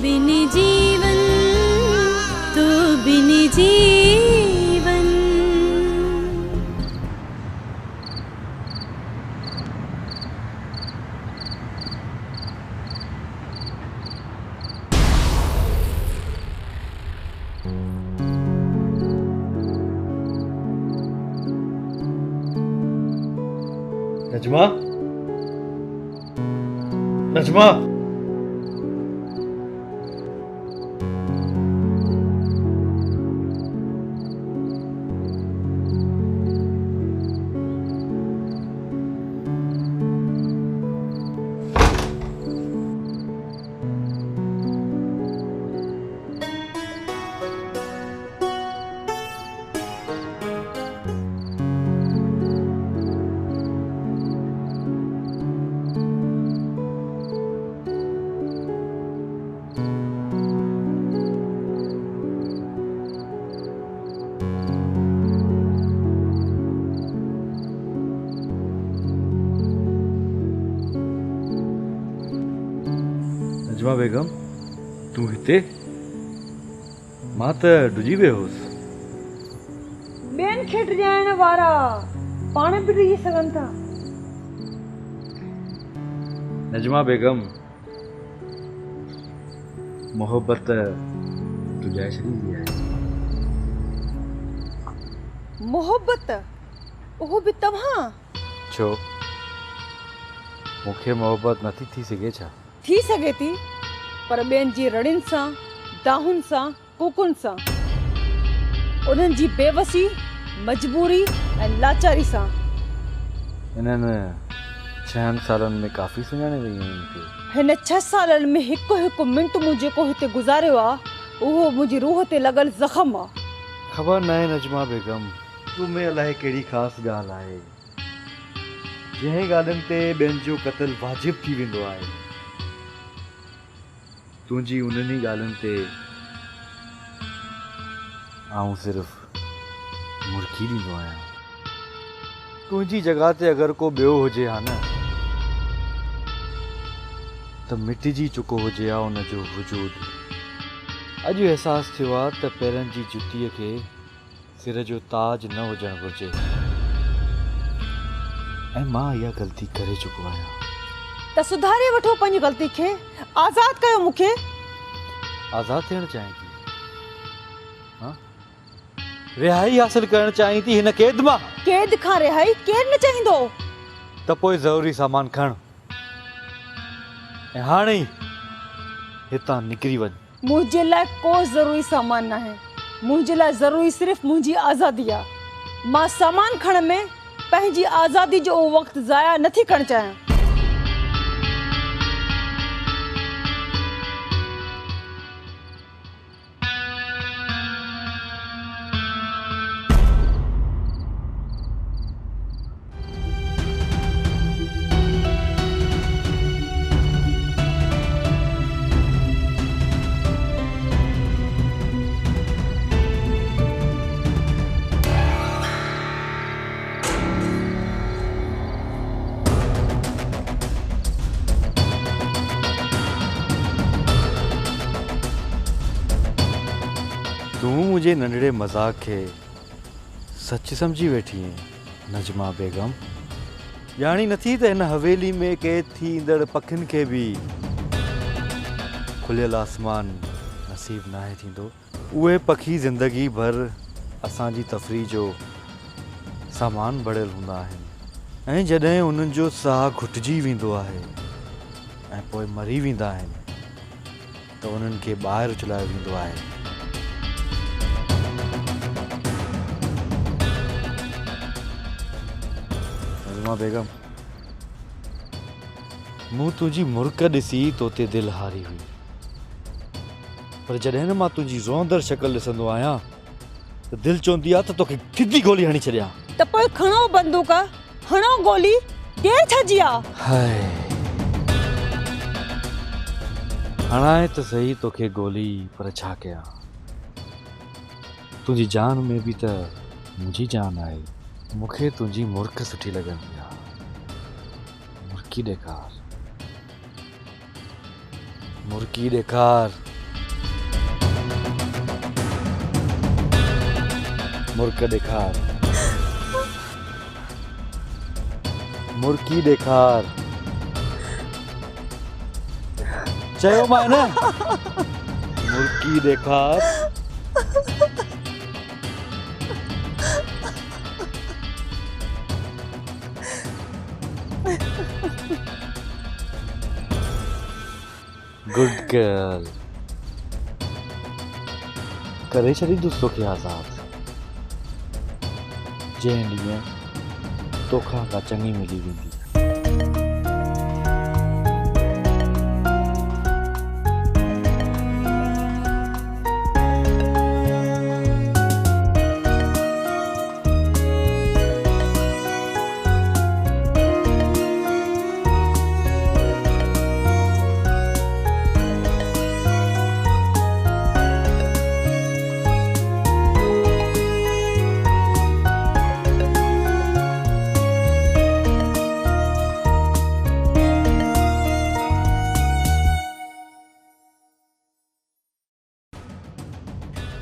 बिन जीवन, तू बिन जीवन। नजमा, नजमा, नजमा बेगम, तू हिते? मां त डुजी वियो हुअसि। ॿियनि खे ड्राइण वारा पाण बि डिॼी सघनि था। नजमा बेगम, मोहब्बत तुझाए छॾींदी आहे। मोहब्बत, उहो बि तव्हां? छो, मूंखे मोहब्बत नथी थी सघे छा? थी सघे थी, पर ॿियनि जी रड़ियुनि सां, दाहुनि सां, कूकुनि सां, उन्हनि जी बेवसी, मजबूरी ऐं लाचारी सां। इन्हनि 6 सालनि में काफ़ी सुञाणे वई आहीं मूंखे। हिन 6 सालनि में हिकु हिकु मिंट मूं जेको हिते गुज़ारियो आहे, उहो मुंहिंजी रूह ते लॻल ज़ख़म आहे। ख़बर न आहे नजमा बेगम, तूं में अलाए कहिड़ी ख़ासि ॻाल्हि आहे जंहिं ॻाल्हियुनि ते ॿियनि जो क़त्ल वाजिब थी वेंदो आहे। तुंहिंजी उन्हनि ॻाल्हियुनि ते आऊं सिर्फ़ मुर्की ॾींदो आहियां। तुंहिंजी जॻह ते अगरि को ॿियो हुजे हा न, त मिटिजी चुको हुजे हा उनजो वजूद। अॼु अहसासु थियो आहे त पेरनि जी जुतीअ खे सिर जो ताज न हुजणु घुरिजे, ऐं मां इहा ग़लती करे चुको आहियां। त सुधारे वठो पंहिंजी ग़लती खे, आज़ादु कयो मूंखे। आज़ादु थियणु चाहीं थी? हाँ? रिहाई हासिलु करणु चाहीं थी हिन क़ैद मां? क़ैद खां रिहाई केरु न चाहींदो। त पोइ ज़रूरी सामान खण ऐं हाणे ई हितां निकिरी वञ। मुंहिंजे लाइ को ज़रूरी सामान न आहे। मुंहिंजे लाइ ज़रूरी सिर्फ़ु मुंहिंजी आज़ादी आहे। मां सामान खणण में पंहिंजी आज़ादी जो उहो वक़्तु ज़ाया नथी करणु चाहियां। तूं मुंहिंजे नंढड़े मज़ाक खे सच सम्झी वेठी आहीं नजमा बेगम। ॼाणी नथी त हिन हवेली में क़ैद थी ईंदड़ पखियुनि खे बि खुलियल आसमान नसीब नाहे थींदो। उहे पखी ज़िंदगी भर असांजी तफ़रीह जो सामान बणियल हूंदा आहिनि, ऐं जॾहिं उन्हनि जो साह घुटिजी वेंदो आहे ऐं पोइ मरी वेंदा आहिनि त उन्हनि खे ॿाहिरि उछलायो वेंदो आहे। नजमा बेगम, मूं तुंहिंजी मुर्क ॾिसी तोते दिलि हारी हुई, पर जॾहिं न मां तुंहिंजी रोंदड़ शक्ल ॾिसंदो आहियां त दिलि चवंदी आहे त तोखे सिधी गोली हणी छॾियां। त पोइ खणो बंदूक, हणो गोली, देर छा जी आहे? हाय, हणाए त सही तोखे गोली, पर छा कयां? तुंहिंजी जान में बि त मुंहिंजी जान आहे। मूंखे तुंहिंजी मुर्क सुठी लॻंदी आहे। मुर्की ॾेखार, मुर्की ॾेखार। मुर्क ॾेखार, मुर्की ॾेखार। चयो मां न, मुर्की ॾेखार। Good girl. करे छॾी तोखे आज़ाद। जंहिं ॾींहुं तोखां का चङी मिली वेंदी।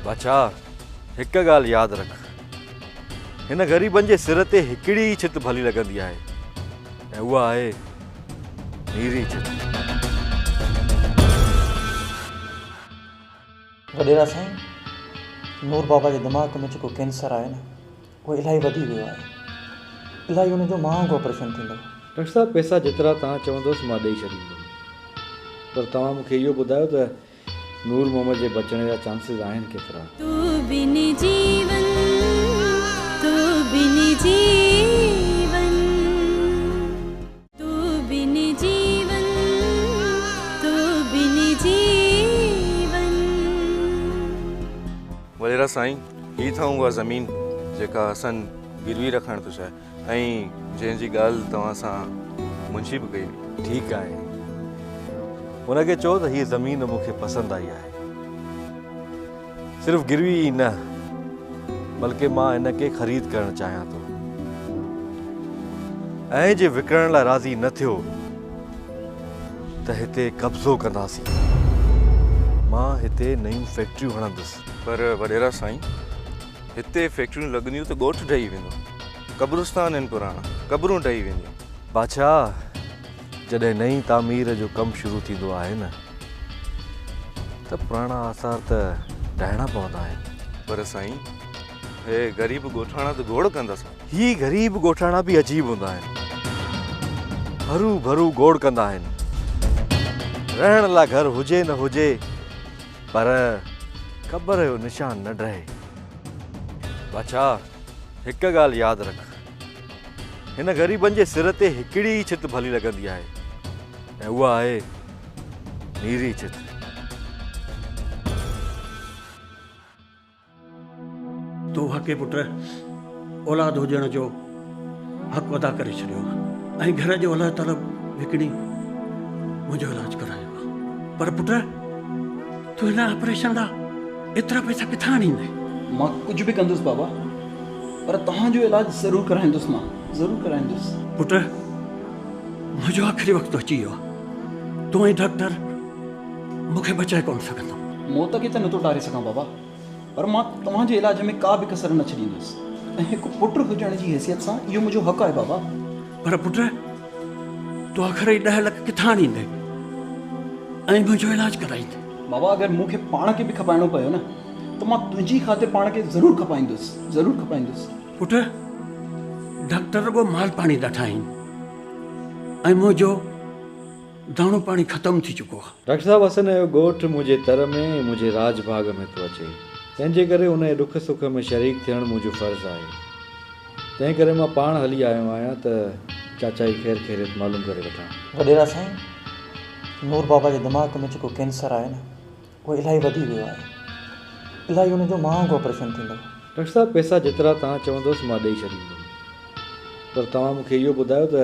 बादशाह, हिकु ॻाल्हि यादि रख, हिन ग़रीबनि जे सिर ते हिकिड़ी ई छित भली लॻंदी आहे ऐं उहा आहे नीरी छित। वॾेरा साईं, नूर बाबा जे दिमाग़ में जेको कैंसर आहे न, उहो इलाही वधी वियो आहे। इलाही हुनजो महांगो ऑपरेशन थींदो। डॉक्टर साहब, पैसा जेतिरा तव्हां चवंदुसि मां ॾेई छॾींदुमि, पर तव्हां मूंखे इहो ॿुधायो त नूर मोहम्मद जे बचण जा चांसिस आहिनि केतिरा? तू बिन जीवन, तू बिन जीवन, तू बिन जीवन, तू बिन जीवन। वॾेरा साईं, ही अथऊं उहा ज़मीन जेका असन गिरवी रखण थो चाहे ऐं जंहिंजी ॻाल्हि तव्हां सां मुंशी बि कई हुई। ठीकु आहे, हुनखे चओ त हीअ ज़मीन मूंखे पसंदि आई आहे। सिर्फ़ु गिरवी ई न, बल्कि मां हिन खे ख़रीद करणु चाहियां थो, ऐं जे विकिणण लाइ राज़ी न थियो त हिते कब्ज़ो कंदासीं। मां हिते नयूं फैक्ट्रियूं हणंदुसि। पर वॾेरा साईं, हिते फैक्ट्रियूं लॻंदियूं त ॻोठु ठही वेंदो, क़ब्रिस्तान आहिनि पुराणा, क़बरूं ठही वेंदियूं। बादशाह, जॾहिं नई तामीर जो कमु शुरू थींदो आहे न, त पुराणा आसार त ॾाइणा पवंदा आहिनि। पर साईं, हे ग़रीब ॻोठाणा त गोड़ कंदासीं। ही ग़रीब ॻोठाणा बि अजीब हूंदा आहिनि, हरू भरू गोड़ कंदा आहिनि। रहण लाइ घर हुजे न हुजे, पर क़बर जो निशान न रहे। बादशाह, हिकु ॻाल्हि यादि रख, हिन ग़रीबनि जे सिर ते हिकिड़ी ई छित भली लॻंदी आहे ऐं उहा आहे नीरी छित। तो हक़े पुट औलाद हुजण जो हक़ अदा करे छॾियो ऐं घर जो अलाह ताला विकिणी मुंहिंजो इलाजु करायो। पर पुट, तूं हिन ऑपरेशन लाइ एतिरा पैसा किथां आणींदे? मां कुझु बि कंदुसि बाबा, पर तव्हांजो इलाजु ज़रूरु कराईंदुसि। मां ज़रूरु कराईंदुसि। पुट, मुंहिंजो आख़िरी वक़्तु अची वियो आहे। तूं ऐं डॉक्टर मूंखे बचाए कोन सघंदो। मौत खे त नथो टारे सघां बाबा, पर मां तव्हांजे इलाज में का बि कसर न छॾींदुसि ऐं हिकु पुट हुजण जी हैसियत सां इहो मुंहिंजो हक़ु आहे बाबा। पर पुट, तूं आख़िरी 10 लख किथां आणींदे ऐं मुंहिंजो इलाजु कराईंदे? बाबा, अगरि मूंखे पाण खे बि खपाइणो पियो न, त मां तुंहिंजी ख़ातिर पाण खे ज़रूरु खपाईंदुसि, ज़रूरु खपाईंदुसि। पुट, डॉक्टर रुगो माल पाणी ॾाठा आहिनि ऐं मुंहिंजो दाणो पाणी ख़तमु थी चुको आहे। डॉक्टर साहब, असन जो ॻोठु मुंहिंजे तर में, मुंहिंजे राजबाग में थो अचे, तंहिंजे करे उन जे ॾुख सुख में शरीक थियणु मुंहिंजो फ़र्ज़ु आहे। तंहिं करे मां पाण हली आयो आहियां त चाचा जी ख़ैर ख़ैरियत मालूम करे वठां। वॾेरा साईं, नूर बाबा जे दिमाग़ में जेको कैंसर आहे न, उहो इलाही वधी वियो आहे। इलाही हुनजो महांगो ऑपरेशन थींदो। डॉक्टर साहब, पैसा जेतिरा तव्हां चवंदुसि मां ॾेई छॾींदुमि, पर तव्हां मूंखे इहो ॿुधायो त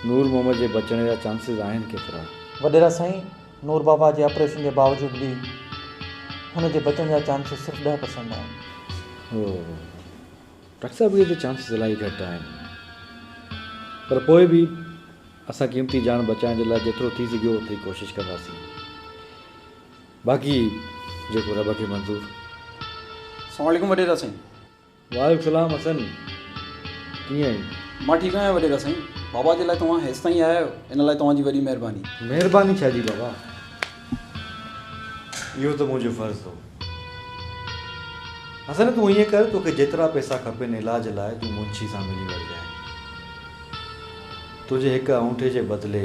नूर मोहम्मद जे बचण जा चांसिस आहिनि केतिरा? वॾेरा साईं, नूर बाबा जे ऑपरेशन जे बावजूदि बि हुनजे बचण जा चांसिस सिर्फ़ु 10% आहिनि। डॉक्टर साहब, इहे त चांसिस इलाही घटि आहिनि, पर पोइ बि असां क़ीमती जान बचाइण जे लाइ जेतिरो थी सघियो ओतिरी कोशिशि कंदासीं। बाक़ी जेको रब खे मंज़ूर। अस्सलाम वालेकुम वॾेरा साईं। वालेकुम सलाम हसन, कीअं आहीं? मां ठीकु आहियां वॾेरा साईं। बाबा जे लाइ तव्हां हेसि ताईं आया आहियो, इन लाइ तव्हांजी वॾी महिरबानी। महिरबानी छा जी बाबा, इहो त मुंहिंजो फ़र्ज़ु हो। हसन तूं ईअं कर, तोखे जेतिरा पैसा खपनि इलाज लाइ तूं मुंशी सां मिली वठजांइ। तुंहिंजे हिकु औंठे जे बदिले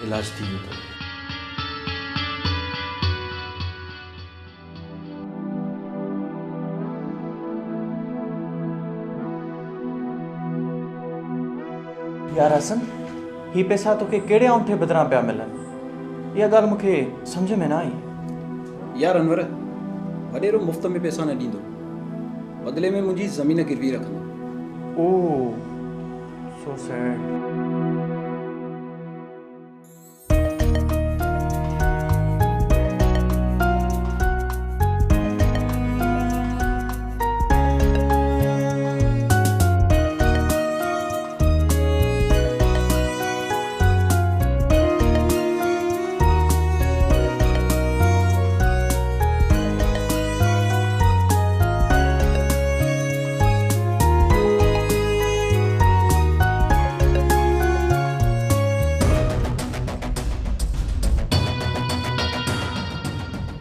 इलाज थी वेंदो। यार हसन, ही पैसा तोखे कहिड़े औंठे बदिरां पिया मिलनि? इहा ॻाल्हि मूंखे सम्झ में न आई। यार अनवर, वॾेरो मुफ़्त में पैसा न ॾींदो, बदिले में मुंहिंजी ज़मीन गिरवी रखंदो। ओह, सो सैड।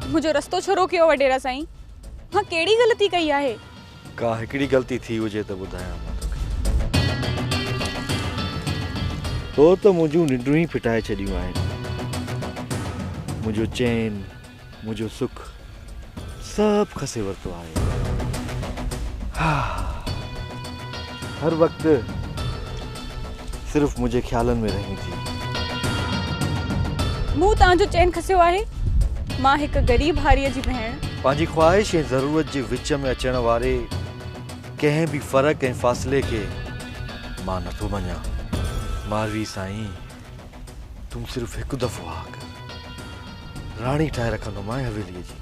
मुझो रस्तो छो रोकियो वॾेरा साईं? मां कहिड़ी ग़लती कई आहे? का हिकिड़ी ग़लती थी हुजे त ॿुधायां मां तोखे। तो त मुंहिंजूं निंडूं ई फिटाए छॾियूं आहिनि। मुंहिंजो चैन, मुंहिंजो सुख सभु खसे वरितो आहे। हर वक़्तु सिर्फ़ु मुंहिंजे ख़्यालनि में रहीं थी। मूं तव्हांजो चैन खसियो आहे? मां हिकु ग़रीब हारीअ जी भेण। पंहिंजी ख़्वाहिश ऐं ज़रूरत जे विच में अचण वारे कंहिं बि फ़र्क़ु ऐं फ़ासिले खे मां नथो मञां। मारवी साईं, तूं सिर्फ़ु हिकु दफ़ो हा कर, राणी ठाहे रखंदोमांइ हवेलीअ जी,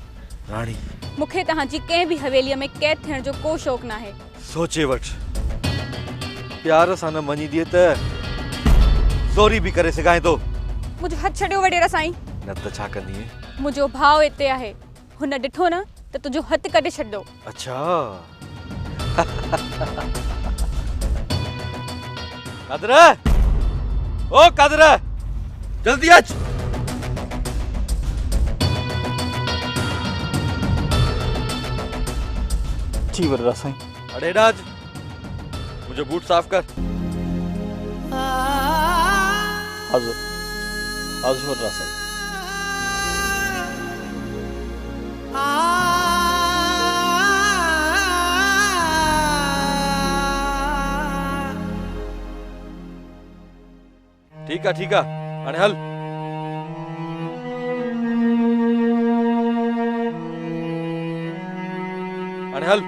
राणी। मूंखे तव्हांजी कंहिं बि हवेलीअ में क़ैद थियण जो को शौक़ु नाहे। सोचे वठ, प्यार सां न मञीदीअ त ज़ोरी बि करे सघां थो। मुंहिंजो हथु छॾियो वॾेरा साईं। न त छा कंदीअ? मुंहिंजो भाउ हिते आहे, हुन ॾिठो न त तुंहिंजो हथु कढे छॾियो। अच्छा कादर, ओ कादर, जल्दी अच। जी वॾेरा साईं। अड़े राज, मुझे बूट साफ कर। हाज़ुर हाज़ुर वॾेरा साईं। ठीक है, हाणे हल। हाणे हल।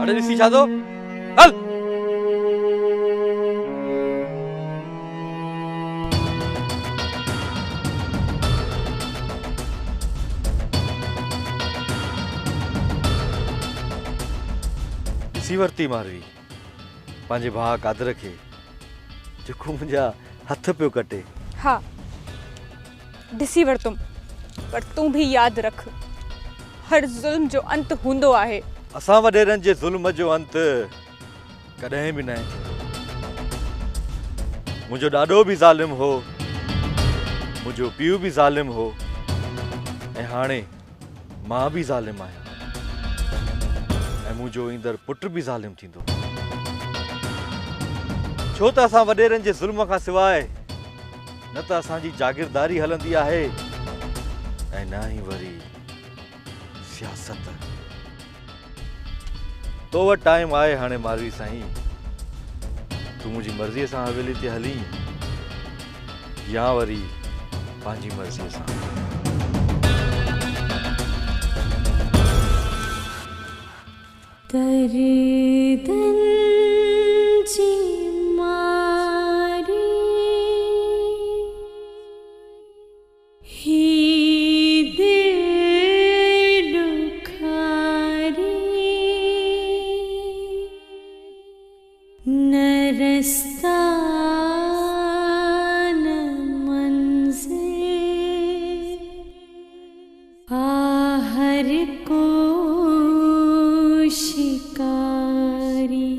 अरे ऋषि छा दो हल। ॾिसी वरिती मारवी पंहिंजे भाउ कादर खे, जेको मुंहिंजा हथ पियो कटे। हाँ, ॾिसी वरितुम, पर तूं भी यादि रख, हर ज़ुल्म जो अंत हूंदो आहे। असां वॾेरनि जे ज़ुल्म जो अंत कॾहिं बि न थींदो। मुंहिंजो ॾाॾो बि ज़ालिम हो, मुंहिंजो पीउ बि ज़ालिम हो, ऐं हाणे मां बि ज़ालिम आहियां, ऐं मुंहिंजो ईंदड़ पुट बि ज़ालिम थींदो। छो त असां वॾेरनि जे ज़ुल्म खां सवाइ न त असांजी जागीरदारी हलंदी आहे ऐं न ई वरी सियासत। तो वटि टाइम आहे हाणे मारवी साईं, तूं मुंहिंजी मर्ज़ीअ सां हवेली ते हली या वरी पंहिंजी मर्ज़ीअ सां। दर्दन जी मारी ही दिल दुखारी हर को शिकारी।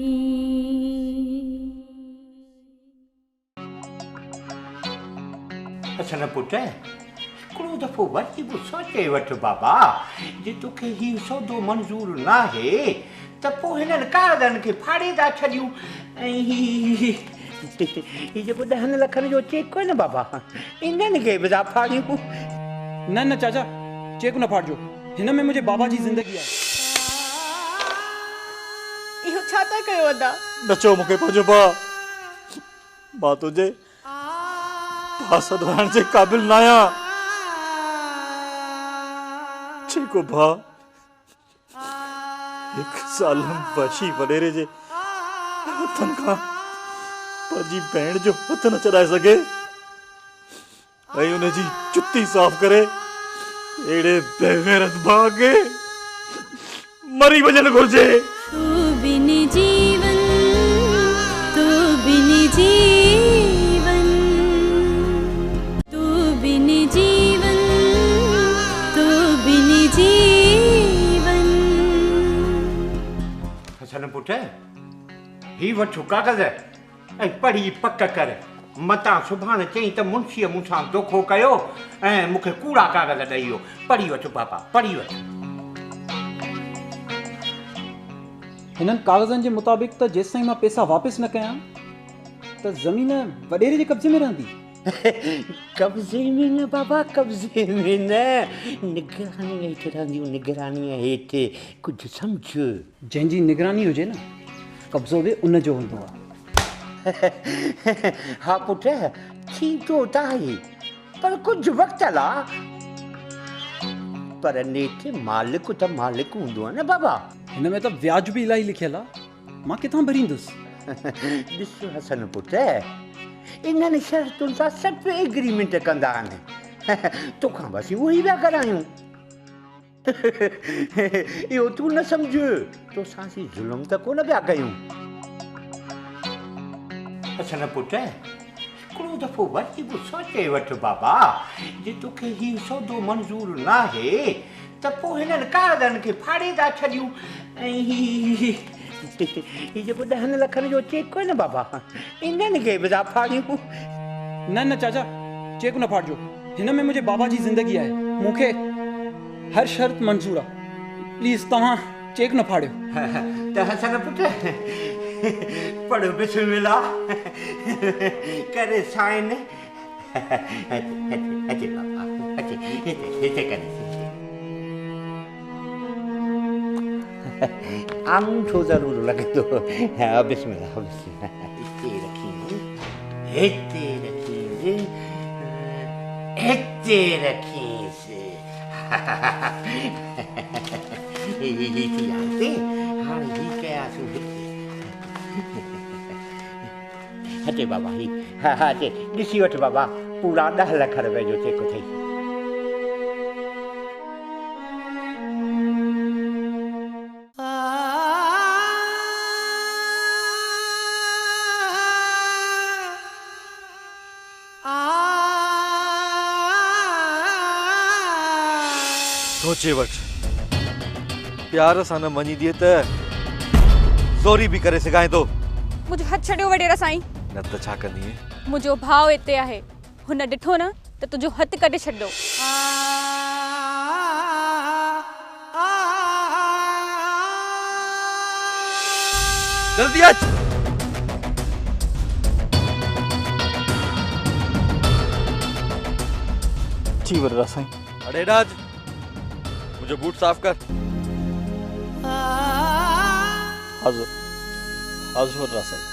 असन पुट हिकिड़ो दफ़ो वरी बि सोचे वठ बाबा, जे तोखे हीउ सौदो मंज़ूर न आहे त पोइ हिननि कागज़नि खे फाड़े था छॾियूं। ऐं हीउ जेको 10 लखनि जो चेक कोन्हे न बाबा, इन्हनि खे बि था फाड़ियूं। न न चाचा, चेक न फाड़जो, हिन में मुंहिंजे बाबा जी ज़िंदगी आहे। इहो छा था कयो अदा? नचो मूंखे पंहिंजो भाउ, मां तुंहिंजे फासद रहण जे क़ाबिल न आहियां। जेको भाउ 1 सालनि वशी वॾेरे जे हथनि खां पंहिंजी भेण जो हथ न चढ़ाए सघे ऐं उनजी जुती साफ़ करे, अहिड़े बेगैरत भाउ खे मरी वञणु घुरिजे। तू बिन जीवन, तू बिन जीवन, तू बिन जीवन, तू बिन जीवन। हसन पुट ही वठो कागज़ ऐं पढ़ी पक कर, मतां सुभाणे चई त मुंशीअ मूंसां धोखो कयो ऐं मूंखे कूड़ा कागज़ ॾेई वियो। पढ़ी वठो बाबा, पढ़ी वठो। हिननि कागज़नि जे मुताबिक़ त जेसिताईं मां पैसा वापसि न कयां त ज़मीन वॾेरे जे कब्ज़े में रहंदी। कब्ज़े में न बाबा, कब्ज़े में न, निगरानी हेठि रहंदियूं, निगरानीअ हेठि। कुझु सम्झ। जंहिंजी निगरानी हुजे न, कब्ज़ो बि उन जो हूंदो आहे। हा पुट, थींदो त आहे, पर कुझु वक़्त लाइ। पर नेठि मालिक त मालिक हूंदो आहे न बाबा। हिन में त व्याज बि इलाही लिखियलु आहे, मां किथां भरींदुसि? ॾिसो हसन पुट, इन्हनि शर्तुनि सां सभु एग्रीमेंट कंदा आहिनि, तोखां बसि उहो ई पिया करायूं। इहो तूं न सम्झ, तोसां सी ज़ुल्म त कोन पिया कयूं। हसन पुट हिकिड़ो दफ़ो वरी बि सोचे वठ बाबा, जे तोखे हीउ सौदो मंज़ूर न आहे त पोइ हिननि कागज़नि खे फाड़े था छॾियूं। ऐं हीउ जेको 10 लखनि जो चेक कोन्हे न बाबा, इन्हनि खे बि था फाड़ियूं। न न चाचा, चेक न फाड़जो, हिन में मुंहिंजे बाबा जी ज़िंदगी आहे। मूंखे हर शर्त मंज़ूर आहे, प्लीज़ तव्हां चेक न फाड़ियो। त हसन पुट पढ़ो बिस्मिल्लाह, करे साइन। अचे बाबा, अचे हिते करे। आंगूठो ज़रूर लॻंदो। हा बिस्मिल्लाह, बिस्मिल्लाह। हिते रखी, हिते रखी, हिते रखीसि। हिते आते हाणे ही कयासीं हिते। हटे बाबा ही, हा हा अचे, ॾिसी वठ बाबा, पूरा 10 लख रुपए जो चेक अथई। सोचे वठ, प्यार सां न मञींदीअ त ज़ोरी बि करे सघां थो। मुझे हथ छॾियो वॾेरा साईं। न त छा कंदीअ? मुंहिंजो भाउ हिते आहे, हुन ॾिठो न त तुंहिंजो हथ कढे छॾियो। जल्दी अच। जी वॾेरा साईं। अड़े राज, मुझे बूट साफ कर। हाज़िर, हाज़िर वॾेरा साईं।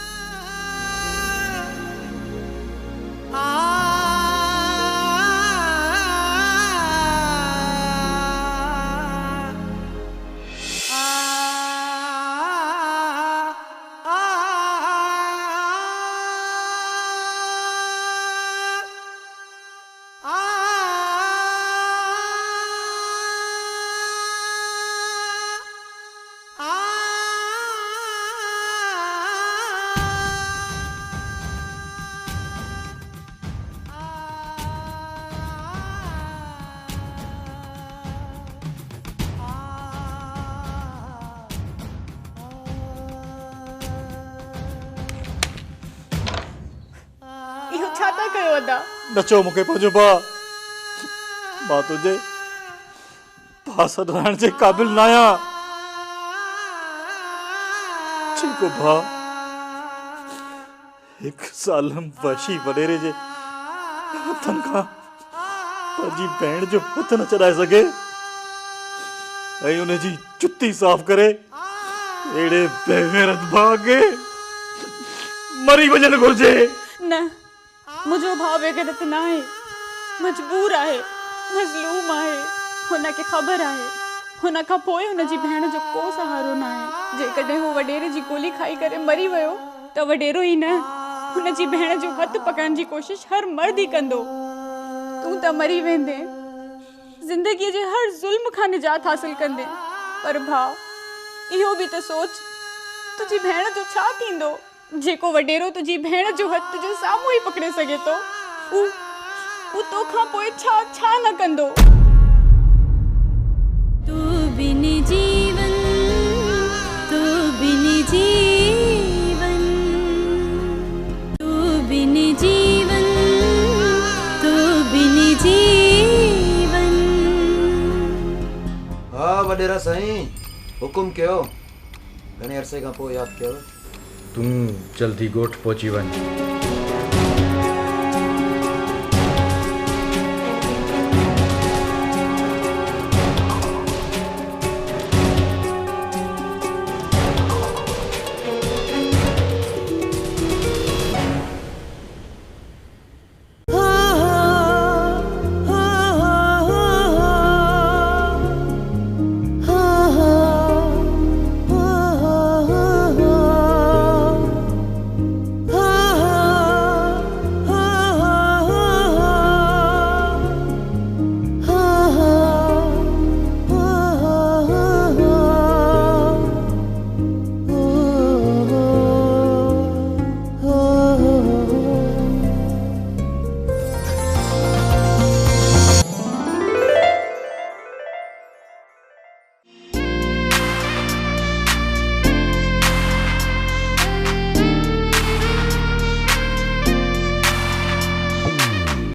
था कयो अदा? न चओ मूंखे पंहिंजो भाउ, मां तुंहिंजे भाउ सॾाइण जे क़ाबिल न आहियां। जेको भाउ हिकु ज़ालिम वहशी वॾेरे जे हथनि खां पंहिंजी भेण जो हथ न चढ़ाए सघे ऐं उनजी जुती साफ़ करे, अहिड़े बेग़ैरत भाउ खे मरी वञणु घुरिजे। न, मुझो भाउ बेग़ैरत न आहे, मजबूर आहे, मज़लूम आहे। हुनखे ख़बर आहे हुन खां पोइ हुनजी भेण जो को सहारो न आहे। जेकॾहिं हू वॾेरे जी गोली खाई करे मरी वियो त वॾेरो ई न, हुनजी भेण जो हथ पकड़ण जी कोशिश हर मर्द ई कंदो। तूं त मरी वेंदे, ज़िंदगीअ जे हर ज़ुल्म खां निजात हासिल कंदे, पर भाउ इहो बि त सोच, तुंहिंजी भेण जो छा थींदो जेको वॾेरो तुंहिंजी भेण जो हथ तुंहिंजे साम्हूं ई पकड़े सघे थो। हू तोखां पोइ छा छा न कंदो। तू बिन जीवन, तू बिन जीवन, तू बिन जीवन, तू बिन जीवन। हाँ वडेरा साईं, हुकुम कयो। घणे अरसे खां पोइ यादि कयो? तूं जल्दी ॻोठ पहुची वञ।